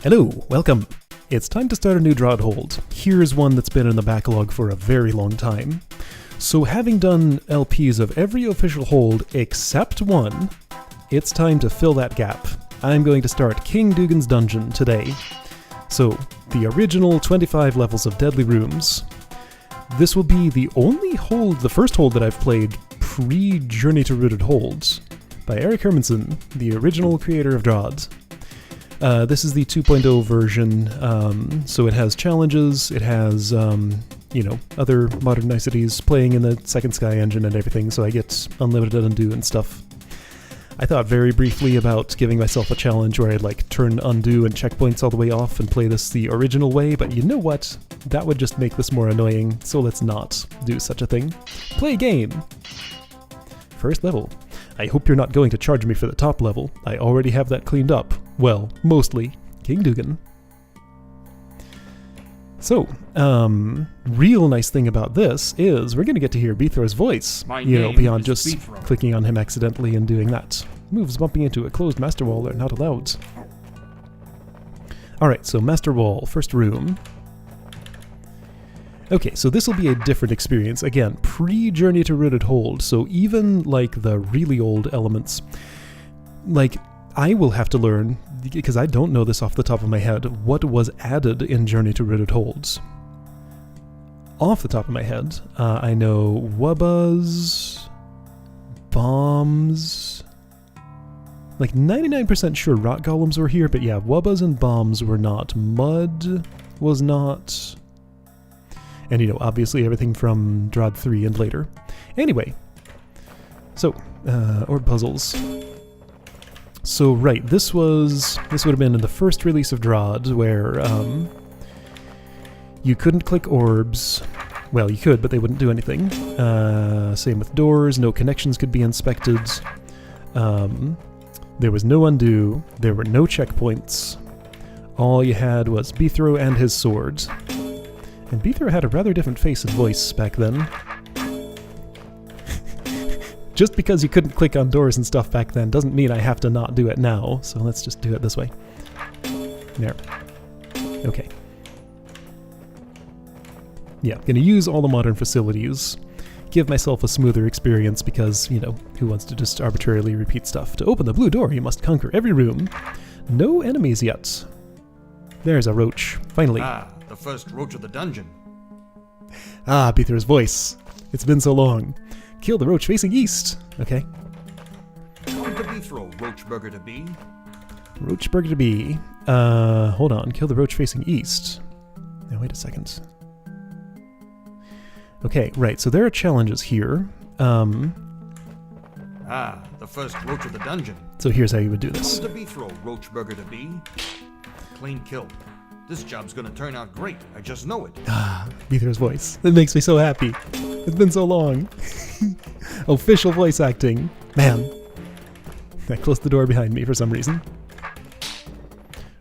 Hello, welcome. It's time to start a new DROD hold. Here's one that's been in the backlog for a very long time. So having done LPs of every official hold except one, it's time to fill that gap. I'm going to start King Dugan's Dungeon today. So, the original 25 levels of Deadly Rooms. This will be the only hold, the first hold that I've played pre-Journey to Rooted Holds by Eric Hermanson, the original creator of DROD. This is the 2.0 version, so it has challenges, it has, other modern niceties playing in the Second Sky engine and everything, so I get unlimited undo and stuff. I thought very briefly about giving myself a challenge where I'd turn undo and checkpoints all the way off and play this the original way, but you know what? That would just make this more annoying, so let's not do such a thing. Play game! First level. I hope you're not going to charge me for the top level. I already have that cleaned up. Well, mostly. King Dugan. So, real nice thing about this is we're going to get to hear Beathrow's voice, beyond just clicking on him accidentally and doing that. Moves bumping into a closed master wall are not allowed. Alright, so master wall, first room. Okay, so this will be a different experience. Again, pre-Journey to Rooted Hold, so even the really old elements, I will have to learn, because I don't know this off the top of my head, what was added in Journey to Rooted Holds. Off the top of my head, I know wubbas, bombs, 99% sure rot golems were here, but yeah, wubbas and bombs were not. Mud was not. And obviously everything from DROD 3 and later. Anyway, so, orb puzzles. So right, this would have been in the first release of DROD, where you couldn't click orbs. Well, you could, but they wouldn't do anything. Same with doors, no connections could be inspected. There was no undo, there were no checkpoints. All you had was Beathrow and his sword. And Beathrow had a rather different face and voice back then. Just because you couldn't click on doors and stuff back then doesn't mean I have to not do it now, so let's just do it this way. There. Okay. Yeah, gonna use all the modern facilities. Give myself a smoother experience because, who wants to just arbitrarily repeat stuff? To open the blue door, you must conquer every room. No enemies yet. There's a roach, finally. The first roach of the dungeon. Ah, Beathrow's voice. It's been so long. Kill the roach facing east. Okay. On to Beathrow, Roachburger to be. Roachburger to be. Hold on. Kill the roach facing east. Now, wait a second. Okay, right. So there are challenges here. The first roach of the dungeon. So here's how you would do this. On to Beathrow, Roachburger to be. Clean kill. This job's gonna turn out great. I just know it. Ah, Beathrow's voice. It makes me so happy. It's been so long. Official voice acting. Man. I closed the door behind me for some reason.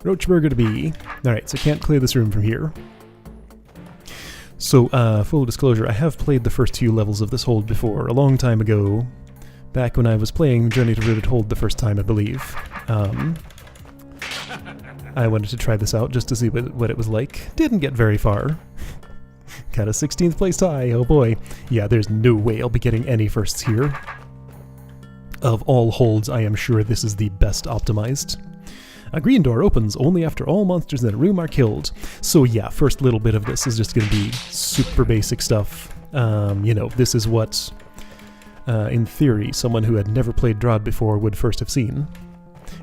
Roachburger to be. Alright, so can't clear this room from here. So, full disclosure, I have played the first few levels of this hold before, a long time ago. Back when I was playing Journey to Rooted Hold the first time, I believe. I wanted to try this out just to see what it was like. Didn't get very far. Got a 16th place tie, oh boy. Yeah, there's no way I'll be getting any firsts here. Of all holds, I am sure this is the best optimized. A green door opens only after all monsters in a room are killed. So yeah, first little bit of this is just going to be super basic stuff. This is what, in theory, someone who had never played DROD before would first have seen.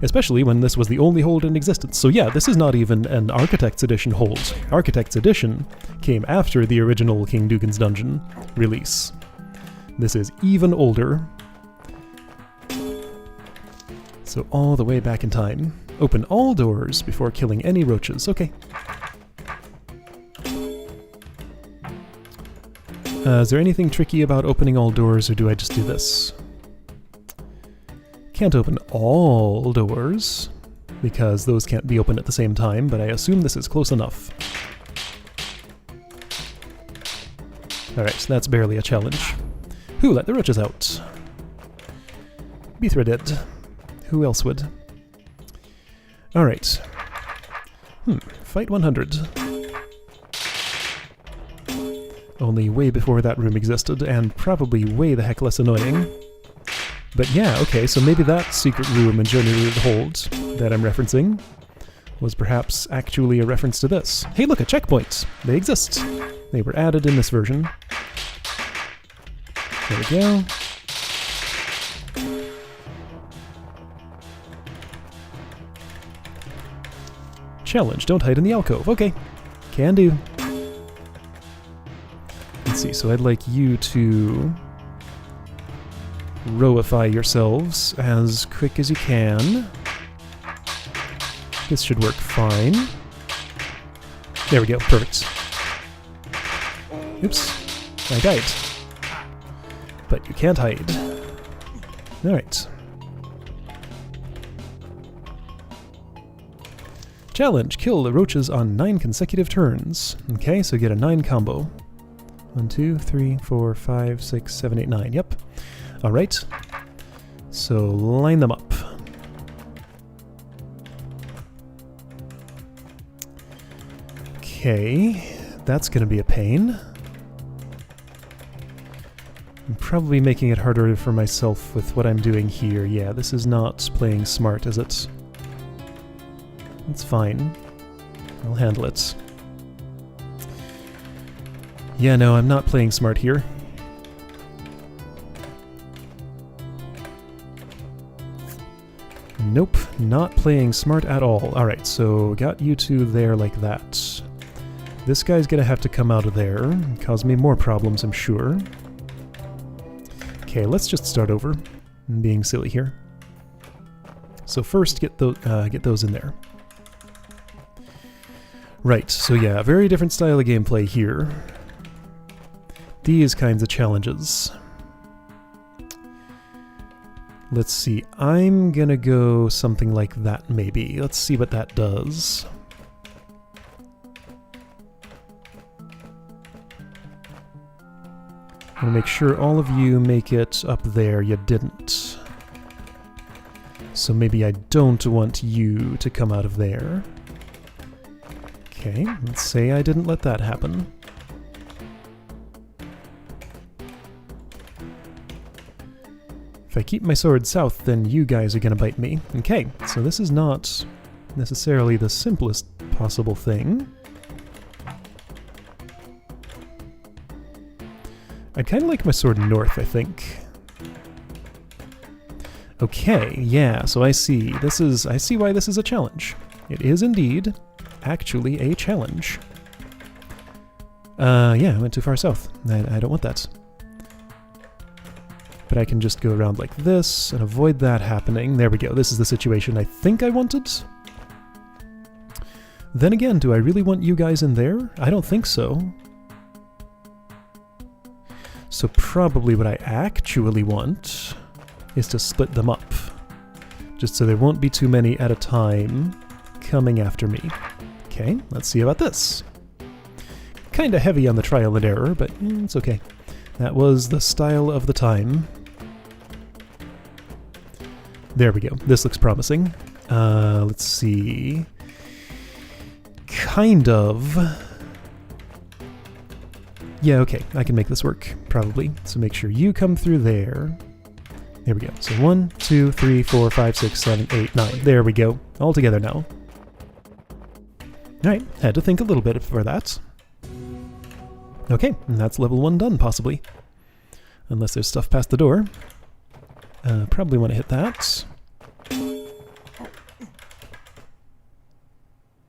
Especially when this was the only hold in existence. So yeah, this is not even an Architect's Edition hold. Architect's Edition came after the original King Dugan's Dungeon release. This is even older. So all the way back in time. Open all doors before killing any roaches. Okay. Is there anything tricky about opening all doors, or do I just do this? Can't open all doors, because those can't be opened at the same time, but I assume this is close enough. Alright, so that's barely a challenge. Who let the roaches out? Beathrow did. Who else would? Alright. Fight 100. Only way before that room existed, and probably way the heck less annoying. But yeah, okay, so maybe that secret room in generated hold that I'm referencing was perhaps actually a reference to this. Hey look, a checkpoint! They exist! They were added in this version. There we go. Challenge, don't hide in the alcove. Okay, can do. Let's see, so I'd like you to rowify yourselves as quick as you can. This should work fine. There we go, perfect. Oops, I died. But you can't hide. Alright. Challenge, kill the roaches on 9 consecutive turns. Okay, so get a 9 combo. 1, 2, 3, 4, 5, 6, 7, 8, 9. Yep. Alright. So line them up. Okay. That's gonna be a pain. I'm probably making it harder for myself with what I'm doing here. Yeah, this is not playing smart, is it? It's fine. I'll handle it. Yeah, no, I'm not playing smart here. Nope, not playing smart at all. Alright, so got you two there like that. This guy's gonna have to come out of there, cause me more problems, I'm sure. Okay, let's just start over. I'm being silly here. So first, get those in there. Right, so yeah, a very different style of gameplay here. These kinds of challenges. Let's see, I'm gonna go something like that maybe. Let's see what that does. I want to make sure all of you make it up there. You didn't. So maybe I don't want you to come out of there. Okay, let's say I didn't let that happen. If I keep my sword south, then you guys are gonna bite me. Okay, so this is not necessarily the simplest possible thing. I'd kind of like my sword north, I think. Okay, yeah, so I see why this is a challenge. It is indeed actually a challenge. Yeah, I went too far south. I don't want that. But I can just go around like this and avoid that happening. There we go. This is the situation I think I wanted. Then again, do I really want you guys in there? I don't think so. So probably what I actually want is to split them up. Just so there won't be too many at a time coming after me. Okay, let's see about this. Kinda heavy on the trial and error, but it's okay. That was the style of the time. There we go. This looks promising. Let's see. Kind of. Yeah, okay. I can make this work, probably. So make sure you come through there. There we go. So 1, 2, 3, 4, 5, 6, 7, 8, 9. There we go. All together now. Alright, had to think a little bit for that. Okay, and that's level 1 done, possibly. Unless there's stuff past the door. Probably want to hit that.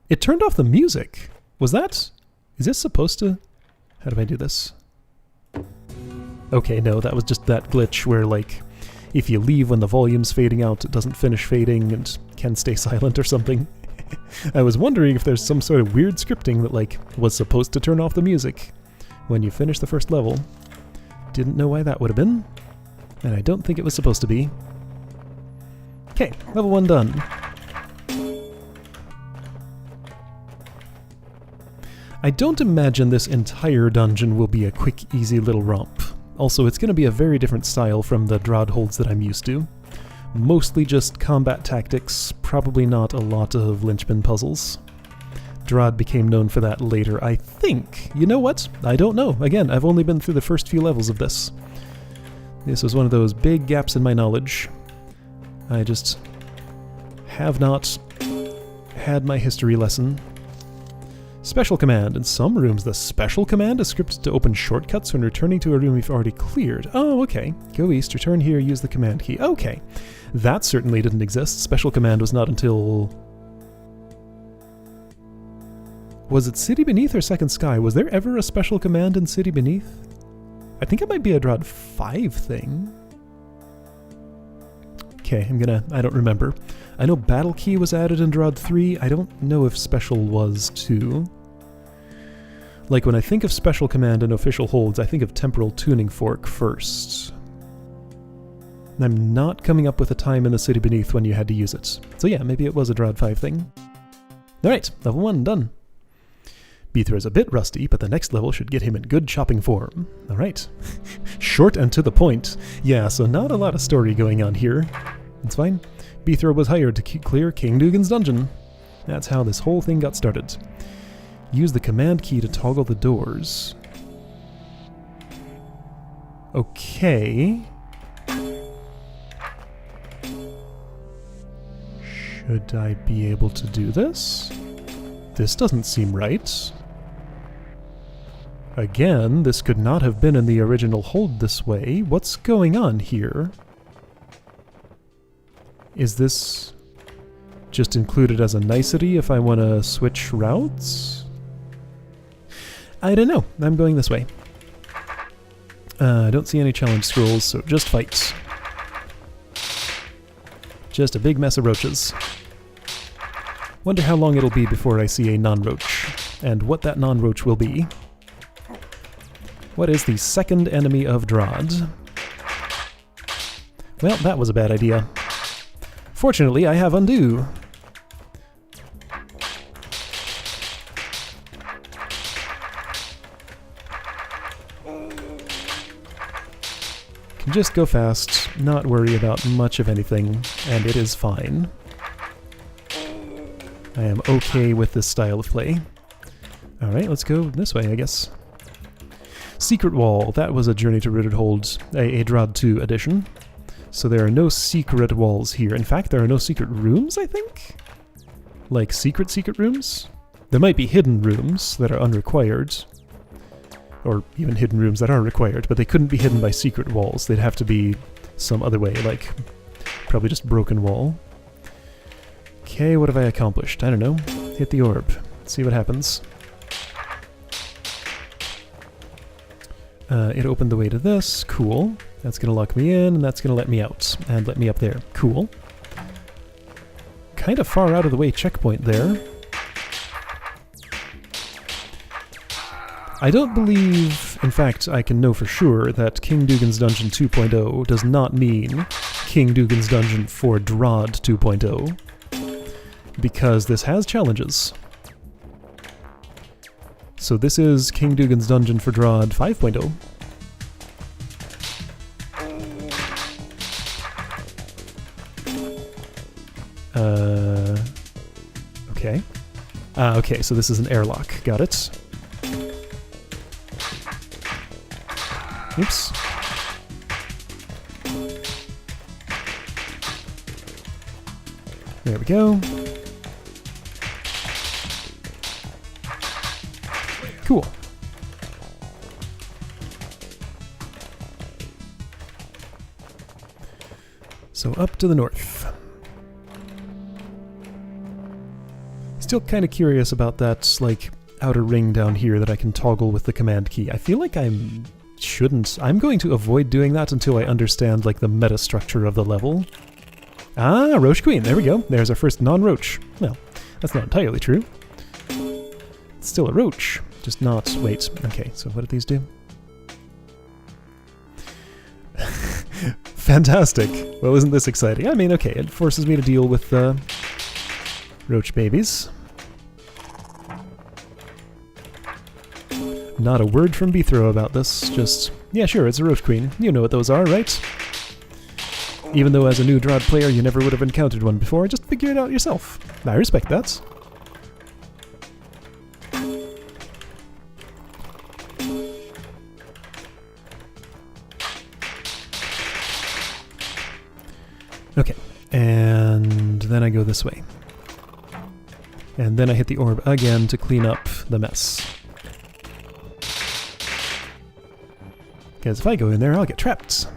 It turned off the music. Was that... Is this supposed to... How do I do this? Okay, no, that was just that glitch where, like, if you leave when the volume's fading out, it doesn't finish fading and can stay silent or something. I was wondering if there's some sort of weird scripting that, like, was supposed to turn off the music when you finish the first level. Didn't know why that would have been, and I don't think it was supposed to be. Okay, level 1 done. I don't imagine this entire dungeon will be a quick, easy little romp. Also, it's going to be a very different style from the DROD holds that I'm used to. Mostly just combat tactics, probably not a lot of linchpin puzzles. DROD became known for that later, I think. You know what? I don't know. Again, I've only been through the first few levels of this. This was one of those big gaps in my knowledge. I just have not had my history lesson. Special command. In some rooms, the special command is scripted to open shortcuts when returning to a room you've already cleared. Oh, okay. Go east, return here, use the command key. Okay. That certainly didn't exist. Special command was not until... Was it City Beneath or Second Sky? Was there ever a special command in City Beneath? I think it might be a DROD 5 thing. Okay, I don't remember. I know Battle Key was added in DROD 3. I don't know if Special was too. Like, when I think of Special Command and Official Holds, I think of Temporal Tuning Fork first. And I'm not coming up with a time in the City Beneath when you had to use it. So yeah, maybe it was a DROD 5 thing. Alright, level 1 done. Beether is a bit rusty, but the next level should get him in good chopping form. Alright. Short and to the point. Yeah, so not a lot of story going on here. It's fine. Beether was hired to clear King Dugan's dungeon. That's how this whole thing got started. Use the command key to toggle the doors. Okay. Should I be able to do this? This doesn't seem right. Again, this could not have been in the original hold this way. What's going on here? Is this just included as a nicety if I want to switch routes? I don't know. I'm going this way. I don't see any challenge scrolls, so just fights. Just a big mess of roaches. Wonder how long it'll be before I see a non-roach, and what that non-roach will be. What is the second enemy of DROD? Well, that was a bad idea. Fortunately, I have undo. Can just go fast, not worry about much of anything, and it is fine. I am okay with this style of play. Alright, let's go this way, I guess. Secret Wall. That was a Journey to Rooted Hold, a DROD 2 edition. So there are no secret walls here. In fact, there are no secret rooms, I think? Like secret rooms? There might be hidden rooms that are unrequired. Or even hidden rooms that are required, but they couldn't be hidden by secret walls. They'd have to be some other way, like probably just broken wall. Okay, what have I accomplished? I don't know. Hit the orb. See what happens. It opened the way to this. Cool. That's going to lock me in, and that's going to let me out. And let me up there. Cool. Kind of far out of the way checkpoint there. I don't believe, in fact, I can know for sure that King Dugan's Dungeon 2.0 does not mean King Dugan's Dungeon for DROD 2.0, because this has challenges. So this is King Dugan's Dungeon for DROD 5.0. Okay. Okay, so this is an airlock. Got it. Oops. There we go. Cool. So up to the north. Still kind of curious about that, like, outer ring down here that I can toggle with the command key. I feel like I'm going to avoid doing that until I understand, like, the meta structure of the level. Ah, Roach Queen, there we go. There's our first non-roach. Well, that's not entirely true. It's still a roach, just not... Wait, okay, so what did these do? Fantastic. Well, isn't this exciting? I mean, okay, it forces me to deal with roach babies. Not a word from Beethro about this, just, yeah, sure, it's a Roach Queen. You know what those are, right? Even though as a new DROD player you never would have encountered one before, just figure it out yourself. I respect that. go this way. And then I hit the orb again to clean up the mess. Because if I go in there, I'll get trapped.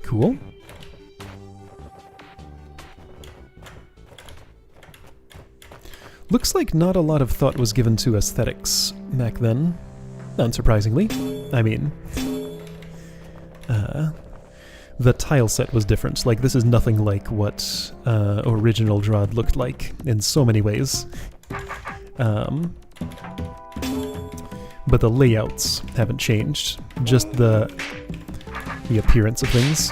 Cool. Looks like not a lot of thought was given to aesthetics back then, unsurprisingly. I mean, the tile set was different. Like, this is nothing like what original DROD looked like in so many ways. But the layouts haven't changed, just the appearance of things.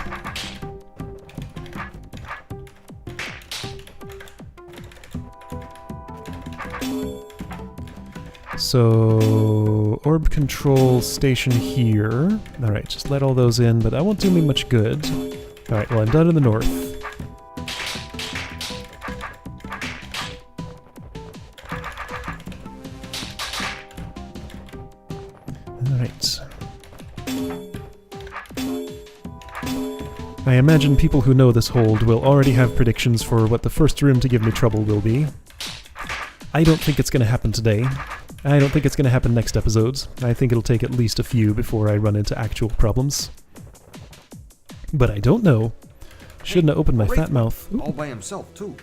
So, orb control station here. Alright, just let all those in, but that won't do me much good. Alright, well, I'm done in the north. Alright. I imagine people who know this hold will already have predictions for what the first room to give me trouble will be. I don't think it's going to happen today. I don't think it's going to happen next episodes. I think it'll take at least a few before I run into actual problems. But I don't know. Shouldn't have opened my fat mouth. Ooh. All by himself, too.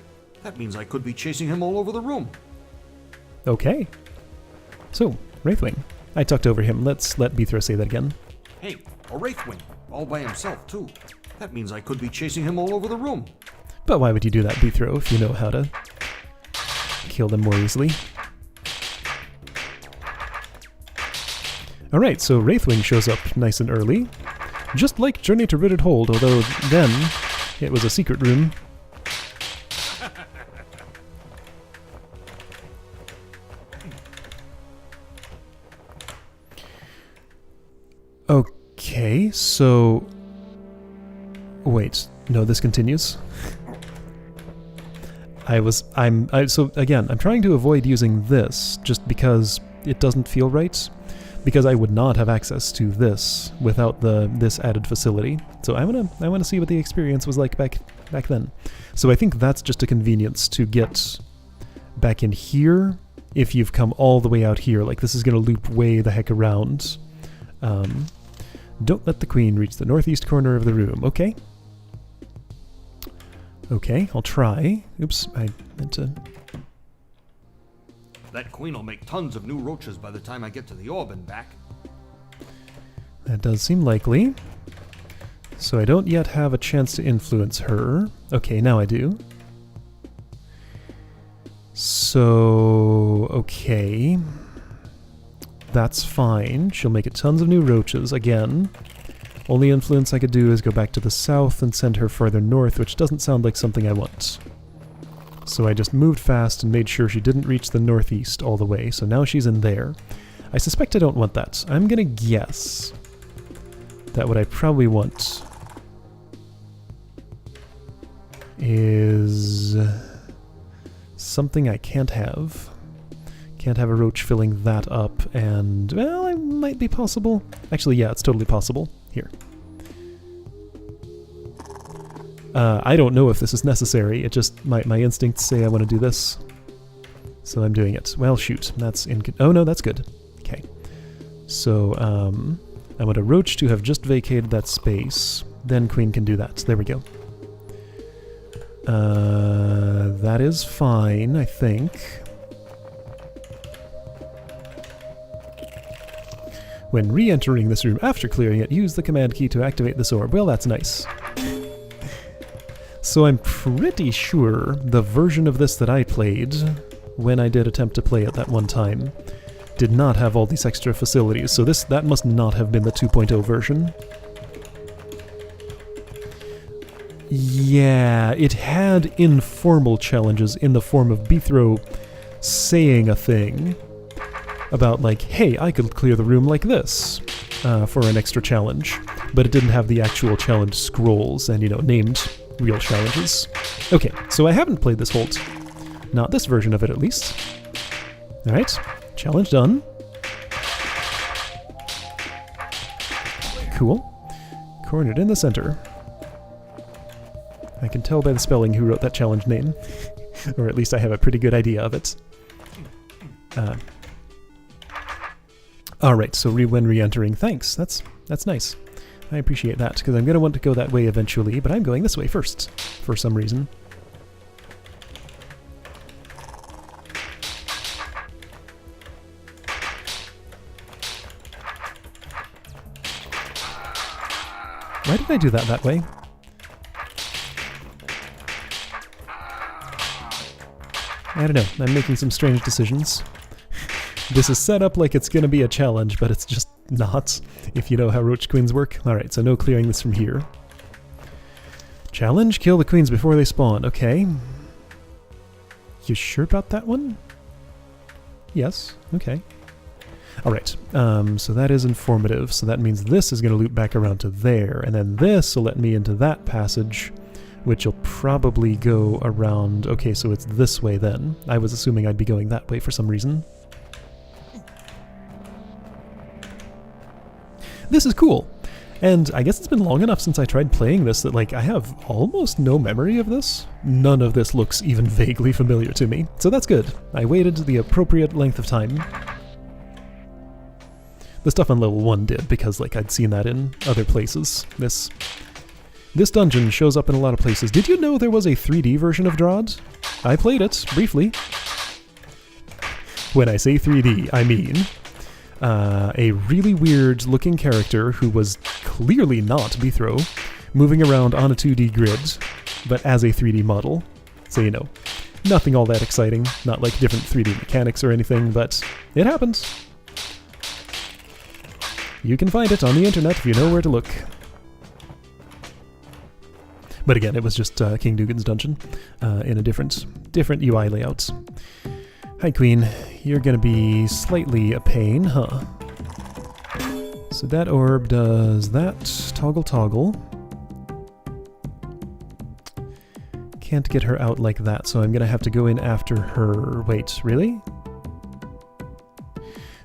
That means I could be chasing him all over the room. Okay. So, Wraithwing. I talked over him. Let's let Beathro say that again. Hey, a Wraithwing. All by himself, too. That means I could be chasing him all over the room. But why would you do that, Beathro, if you know how to kill them more easily? Alright, so Wraithwing shows up nice and early. Just like Journey to Rooted Hold, although then it was a secret room. Okay, so... Wait, no, this continues. So again, I'm trying to avoid using this just because it doesn't feel right. Because I would not have access to this without this added facility. So I wanna see what the experience was like back then. So I think that's just a convenience to get back in here if you've come all the way out here. Like, this is gonna loop way the heck around. Don't let the queen reach the northeast corner of the room. Okay. Okay, I'll try. Oops, I meant to... That queen will make tons of new roaches by the time I get to the orb and back. That does seem likely. So I don't yet have a chance to influence her. Okay, now I do. So... okay. That's fine. She'll make it tons of new roaches again. Only influence I could do is go back to the south and send her farther north, which doesn't sound like something I want. So I just moved fast and made sure she didn't reach the northeast all the way, so now she's in there. I suspect I don't want that. I'm gonna guess that what I probably want is something I can't have. Can't have a roach filling that up, and, well, it might be possible. Actually, yeah, it's totally possible. Here. I don't know if this is necessary, it just, my instincts say I want to do this. So I'm doing it. Well, shoot, that's oh no, that's good. Okay. So, I want a roach to have just vacated that space, then queen can do that. There we go. That is fine, I think. When re-entering this room after clearing it, use the command key to activate this orb. Well, that's nice. So I'm pretty sure the version of this that I played, when I did attempt to play it that one time, did not have all these extra facilities, so that must not have been the 2.0 version. Yeah, it had informal challenges in the form of Beathro saying a thing about, like, hey, I could clear the room like this for an extra challenge, but it didn't have the actual challenge scrolls and, you know, named real challenges. Okay, so I haven't played this hold. Not this version of it, at least. Alright, challenge done. Cool. Cornered in the center. I can tell by the spelling who wrote that challenge name. Or at least I have a pretty good idea of it. Alright, so when re-entering, thanks. That's nice. I appreciate that, because I'm going to want to go that way eventually, but I'm going this way first, for some reason. Why did I do that way? I don't know, I'm making some strange decisions. This is set up like it's going to be a challenge, but it's just not, if you know how roach queens work. Alright, so no clearing this from here. Challenge, kill the queens before they spawn. Okay. You sure about that one? Yes, okay. Alright, so that is informative, so that means this is going to loop back around to there, and then this will let me into that passage, which will probably go around... Okay, so it's this way then. I was assuming I'd be going that way for some reason. This is cool! And I guess it's been long enough since I tried playing this that, like, I have almost no memory of this. None of this looks even vaguely familiar to me, so that's good. I waited the appropriate length of time. The stuff on level 1 did, because, like, I'd seen that in other places. This dungeon shows up in a lot of places. Did you know there was a 3D version of DROD? I played it, briefly. When I say 3D, I mean a really weird-looking character who was clearly not Bithro, moving around on a 2D grid, but as a 3D model. So, you know, nothing all that exciting, not like different 3D mechanics or anything, but it happens. You can find it on the internet if you know where to look. But again, it was just King Dugan's dungeon in a different UI layout. Hi, Queen. You're gonna be slightly a pain, huh? So that orb does that. Toggle, toggle. Can't get her out like that, so I'm gonna have to go in after her. Wait, really?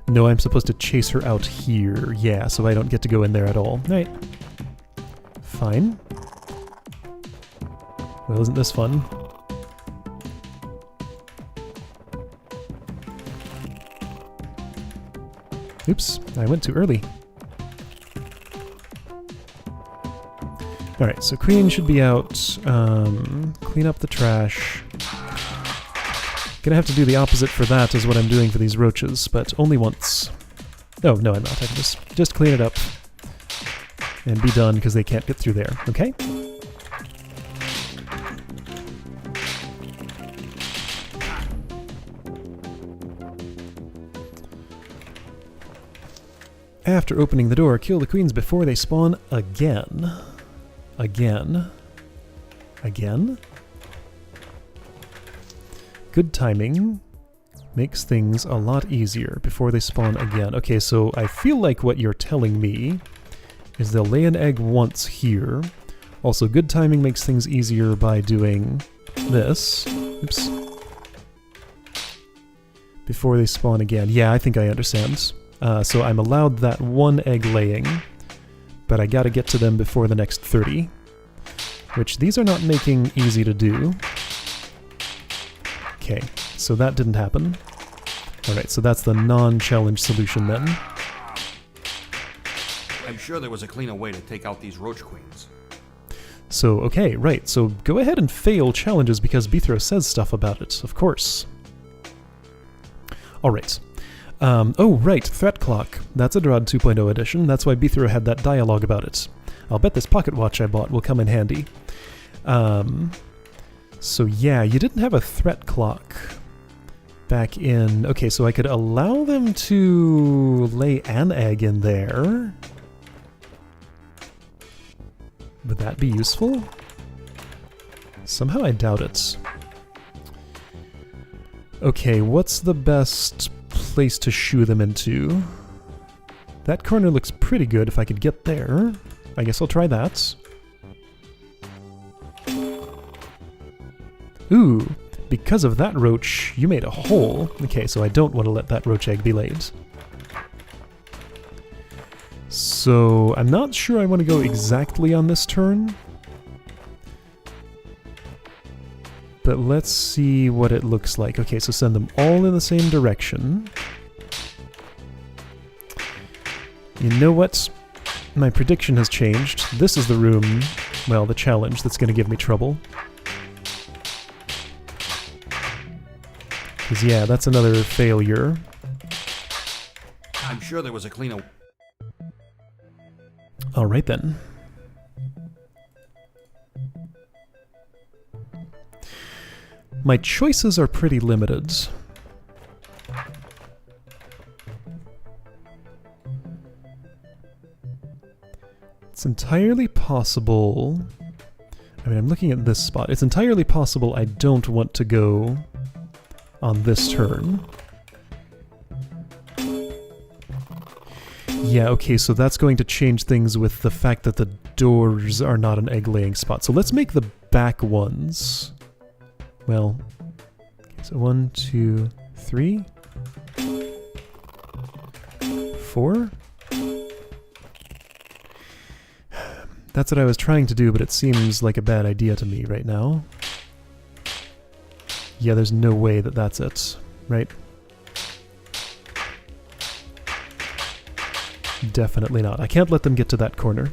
No, I'm supposed to chase her out here. Yeah, so I don't get to go in there at all. Right. Fine. Well, isn't this fun? Oops, I went too early. Alright, so Queen should be out. Clean up the trash. Gonna have to do the opposite for that as what I'm doing for these roaches, but only once. Oh, no, I'm not. I can just clean it up and be done because they can't get through there, okay? After opening the door, kill the queens before they spawn again. Again. Again? Good timing makes things a lot easier before they spawn again. Okay, so I feel like what you're telling me is they'll lay an egg once here. Also, good timing makes things easier by doing this. Oops. Before they spawn again. Yeah, I think I understand. So I'm allowed that one egg laying, but I gotta get to them before the next 30. Which these are not making easy to do. Okay, so that didn't happen. Alright, so that's the non-challenge solution then. I'm sure there was a cleaner way to take out these roach queens. So, okay, right, so go ahead and fail challenges because Bithro says stuff about it, of course. Alright. Oh, right, Threat Clock. That's a DROD 2.0 edition, that's why Bithro had that dialogue about it. I'll bet this pocket watch I bought will come in handy. So yeah, you didn't have a threat clock back in... Okay, so I could allow them to lay an egg in there. Would that be useful? Somehow I doubt it. Okay, what's the best place to shoo them into? That corner looks pretty good if I could get there. I guess I'll try that. Ooh, because of that roach, you made a hole. Okay, so I don't want to let that roach egg be laid. So I'm not sure I want to go exactly on this turn. But let's see what it looks like. Okay, so send them all in the same direction. You know what? My prediction has changed. This is the room, well, the challenge that's going to give me trouble. Because, yeah, that's another failure. I'm sure there was a cleaner. Alright then. My choices are pretty limited. It's entirely possible... I mean, I'm looking at this spot. It's entirely possible I don't want to go on this turn. Yeah, okay, so that's going to change things with the fact that the doors are not an egg-laying spot. So let's make the back ones... Well, okay, so 1, 2, 3, 4. That's what I was trying to do, but it seems like a bad idea to me right now. Yeah, there's no way that that's it, right? Definitely not. I can't let them get to that corner.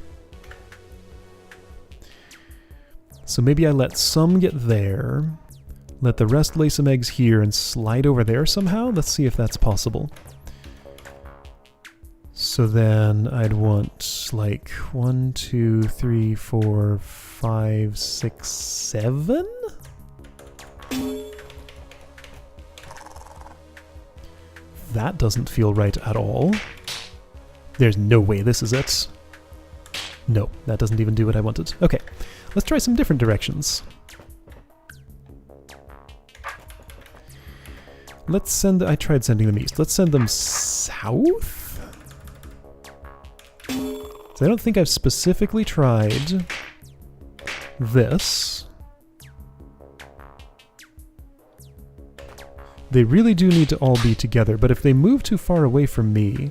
So maybe I let some get there. Let the rest lay some eggs here and slide over there somehow? Let's see if that's possible. So then I'd want like 1, 2, 3, 4, 5, 6, 7? That doesn't feel right at all. There's no way this is it. No, that doesn't even do what I wanted. Okay, let's try some different directions. Let's send... I tried sending them east. Let's send them south? So I don't think I've specifically tried this. They really do need to all be together, but if they move too far away from me,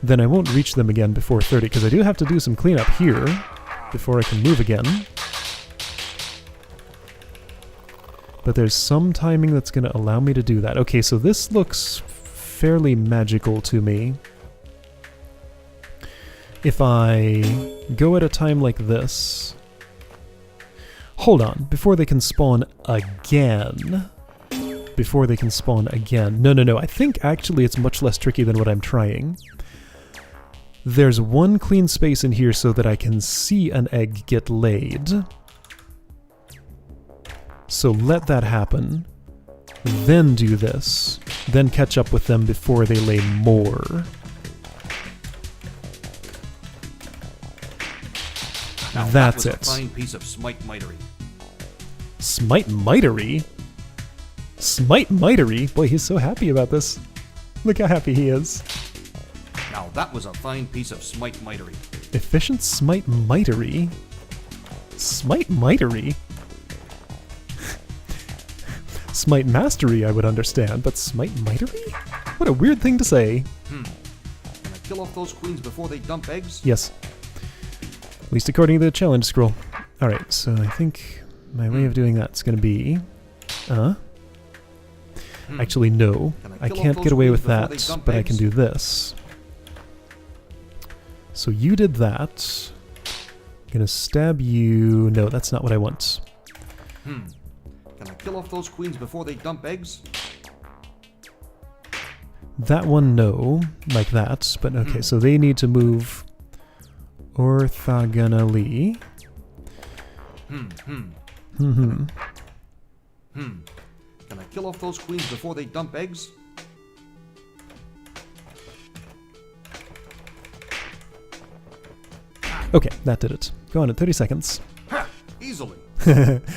then I won't reach them again before 30, because I do have to do some cleanup here before I can move again. But there's some timing that's going to allow me to do that. Okay, so this looks fairly magical to me. If I go at a time like this... Hold on, before they can spawn again... Before they can spawn again... No, I think actually it's much less tricky than what I'm trying. There's one clean space in here so that I can see an egg get laid. So let that happen, then do this, then catch up with them before they lay more. Now That's that it. was a fine piece of smitemitery. Smitemitery? Smitemitery? Boy, he's so happy about this. Look how happy he is. Now that was a fine piece of smitemitery. Efficient smitemitery? Smitemitery? Smite mastery I would understand, but smitemitery? What a weird thing to say. Can I kill off those queens before they dump eggs? Yes. At least according to the challenge scroll. Alright, so I think my way of doing that's going to be... Actually, no. I can't get away with that, but I can do this. So you did that. I'm gonna stab you... No, that's not what I want. Can I kill off those queens before they dump eggs? That one, no. Like that. But okay, so they need to move orthogonally. Can I kill off those queens before they dump eggs? Okay, that did it. Go on in 30 seconds. Ha! Easily.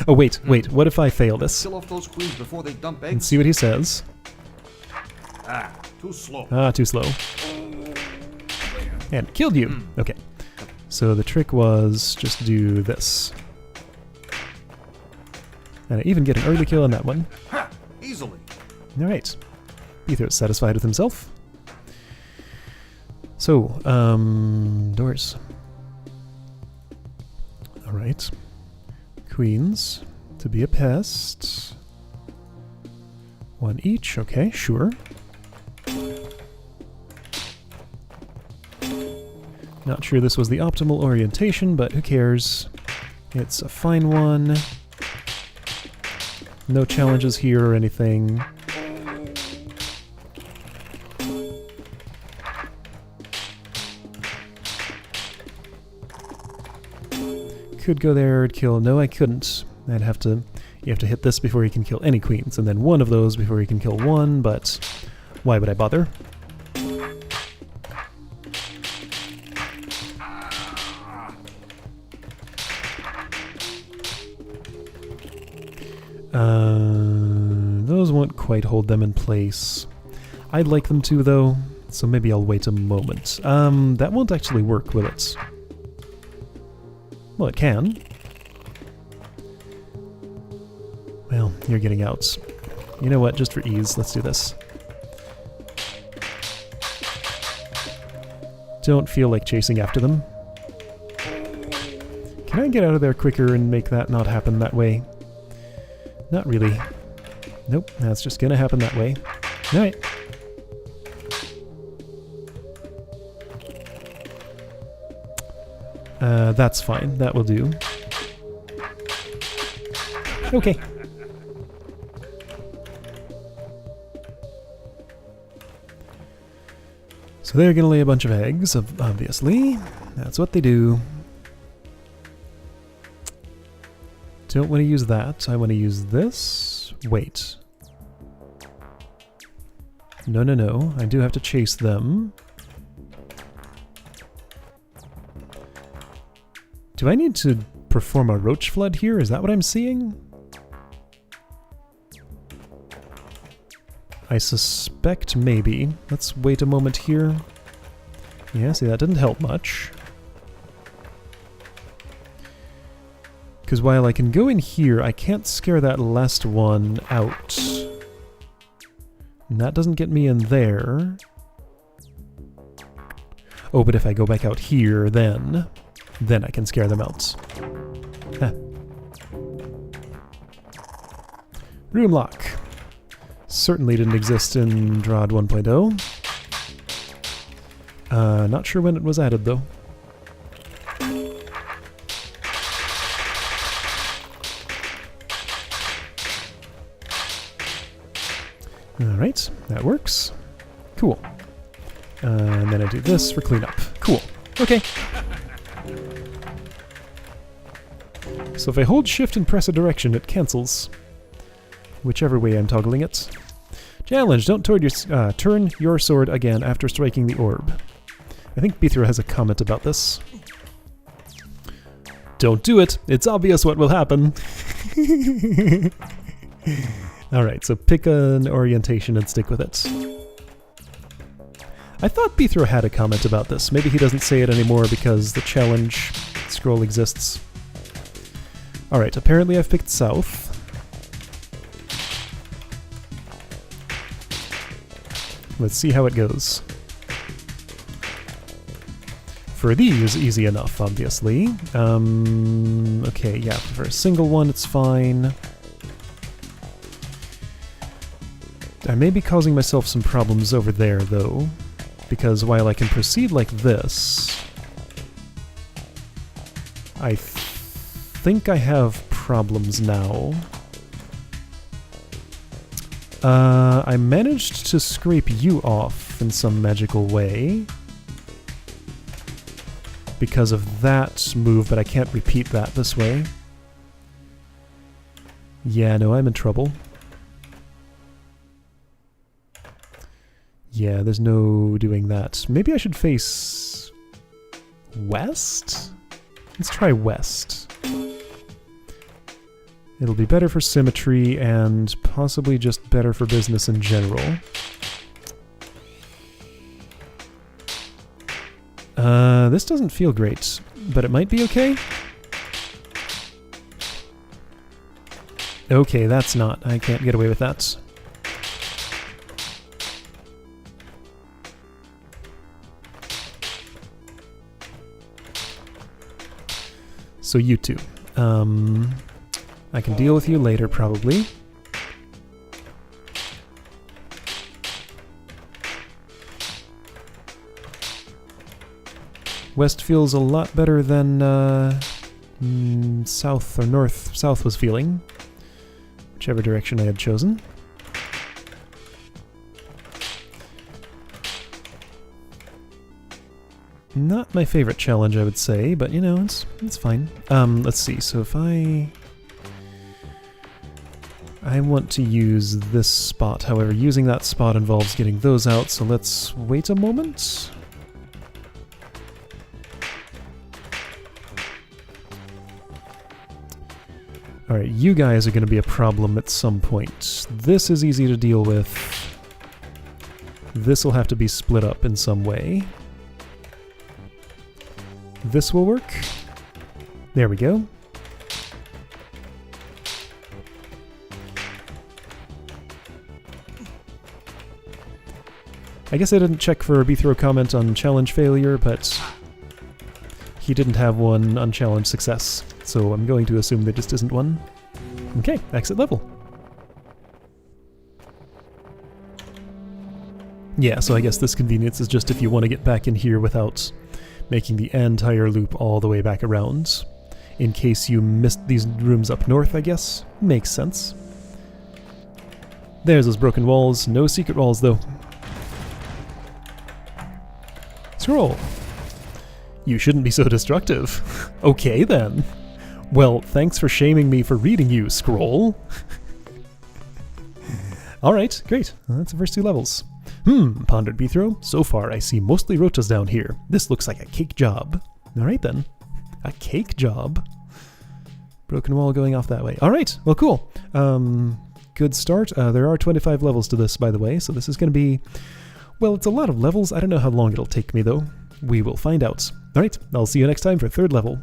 Oh, wait. What if I fail this? Kill off those queens before they dump eggs? And see what he says. Too slow. Too slow. And killed you. Okay. So the trick was just do this. And I even get an early kill on that one. Ha! Easily. Alright. Ether's satisfied with himself. So, doors. Alright. Queens. To be a pest. 1 each, okay, sure. Not sure this was the optimal orientation, but who cares? It's a fine one. No challenges here or anything. Could go there and kill. No, I couldn't. I'd have to. You have to hit this before you can kill any queens, and then one of those before you can kill one, but why would I bother? Those won't quite hold them in place. I'd like them to, though, so maybe I'll wait a moment. That won't actually work, will it? Well, it can. Well, you're getting out. You know what, just for ease, let's do this. Don't feel like chasing after them. Can I get out of there quicker and make that not happen that way? Not really. Nope, that's just gonna happen that way. Alright. That's fine. That will do. Okay. So they're gonna lay a bunch of eggs, obviously. That's what they do. Don't want to use that. I want to use this. Wait. No, no, no. I do have to chase them. Do I need to perform a roach flood here? Is that what I'm seeing? I suspect maybe. Let's wait a moment here. Yeah, see, that didn't help much. Because while I can go in here, I can't scare that last one out. And that doesn't get me in there. Oh, but if I go back out here, then I can scare them out. Ah. Room lock. Certainly didn't exist in DROD 1.0. Not sure when it was added, though. Alright, that works. Cool. And then I do this for cleanup. Cool. Okay. So if I hold shift and press a direction, it cancels. Whichever way I'm toggling it. Challenge, don't turn your sword again after striking the orb. I think Beethro has a comment about this. Don't do it! It's obvious what will happen! Alright, so pick an orientation and stick with it. I thought Beethro had a comment about this. Maybe he doesn't say it anymore because the challenge scroll exists. Alright, apparently I've picked south. Let's see how it goes. For these, easy enough, obviously. Okay, yeah, for a single one, it's fine. I may be causing myself some problems over there, though, because while I can proceed like this, I think I have problems now. I managed to scrape you off in some magical way because of that move, but I can't repeat that this way. Yeah, no, I'm in trouble. Yeah, there's no doing that. Maybe I should face west? Let's try west. It'll be better for symmetry and possibly just better for business in general. This doesn't feel great, but it might be okay. Okay, that's not. I can't get away with that. So you two. I can deal with you later, probably. West feels a lot better than south or north. South was feeling. Whichever direction I had chosen. Not my favorite challenge, I would say, but you know, it's fine. Let's see, so if I want to use this spot, however, using that spot involves getting those out, so let's wait a moment. Alright, you guys are going to be a problem at some point. This is easy to deal with. This will have to be split up in some way. This will work. There we go. I guess I didn't check for a B-throw comment on challenge failure, but he didn't have one on challenge success, so I'm going to assume there just isn't one. Okay, exit level. Yeah, so I guess this convenience is just if you want to get back in here without making the entire loop all the way back around. In case you missed these rooms up north, I guess. Makes sense. There's those broken walls. No secret walls, though. Scroll. You shouldn't be so destructive. Okay, then. Well, thanks for shaming me for reading you, Scroll. Alright, great. That's the first 2 levels. Pondered B-throw. So far, I see mostly rotas down here. This looks like a cake job. Alright then. A cake job. Broken wall going off that way. Alright, well cool. Good start. There are 25 levels to this, by the way, so this is going to be... Well, it's a lot of levels. I don't know how long it'll take me, though. We will find out. Alright, I'll see you next time for 3rd level.